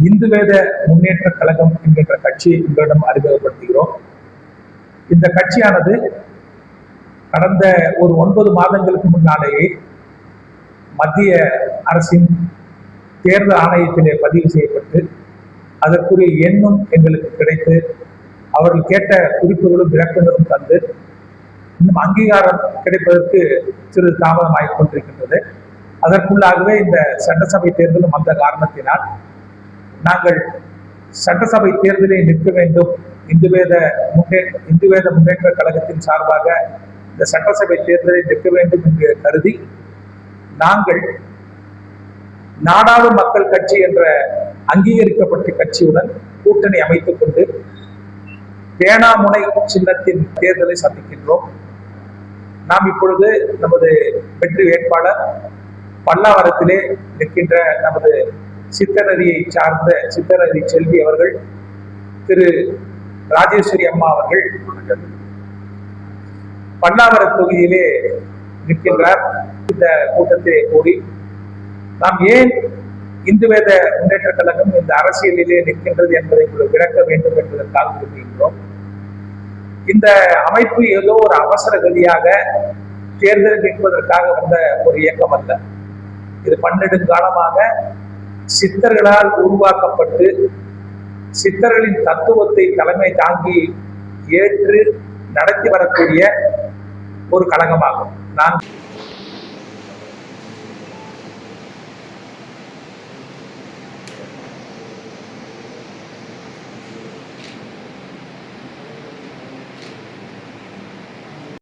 இந்து வேத முன்னேற்ற கழகம் என்கின்ற கட்சியை உங்களிடம் அறிமுகப்படுத்துகிறோம். இந்த கட்சியானது கடந்த ஒரு 9 மாதங்களுக்கு முன்னாலேயே மத்திய அரசின் தேர்தல் ஆணையத்திலே பதிவு செய்யப்பட்டு அதற்குரிய எண்ணும் எங்களுக்கு கிடைத்து அவர்கள் கேட்ட குறிப்புகளும் விளக்கங்களும் தந்து இன்னும் அங்கீகாரம் கிடைப்பதற்கு சிறு தாமதமாகிக் கொண்டிருக்கின்றது. அதற்குள்ளாகவே இந்த சட்டசபை தேர்தலும் வந்த காரணத்தினால் நாங்கள் சட்டசபை தேர்தலை நிற்க வேண்டும், இந்து வேத முன்னேற்ற கழகத்தின் சார்பாக இந்த சட்டசபை தேர்தலை நிற்க வேண்டும் என்று கருதி நாங்கள் நாடாளும் மக்கள் கட்சி என்ற அங்கீகரிக்கப்பட்ட கட்சியுடன் கூட்டணி அமைத்துக் கொண்டு பேனாமுனை சின்னத்தின் தேர்தலை சந்திக்கின்றோம். நாம் இப்பொழுது நமது வெற்றி வேட்பாளர் பல்லாவரத்திலே நிற்கின்ற நமது சித்தநதியை சார்ந்த சித்தநதி செல்வி அவர்கள், திரு ராஜேஸ்வரி அம்மா அவர்கள் பல்லாவர தொகுதியிலே நிற்கின்றார். இந்த கூட்டத்திலே கூடி நாம் ஏன் இந்து வேத முன்னேற்ற கழகம் இந்த அரசியலிலே நிற்கின்றது என்பதை விளக்க வேண்டும் என்பதற்காக விரும்புகின்றோம். இந்த அமைப்பு ஏதோ ஒரு அவசர கதியாக தேர்தல் நிற்பதற்காக வந்த ஒரு இயக்கம் அல்ல. இது பன்னெடுங்காலமாக சித்தர்களால் உருவாக்கப்பட்டு சித்தர்களின் தத்துவத்தை தலைமை தாங்கி ஏற்று நடத்தி வரக்கூடிய ஒரு கழகமாகும். நான்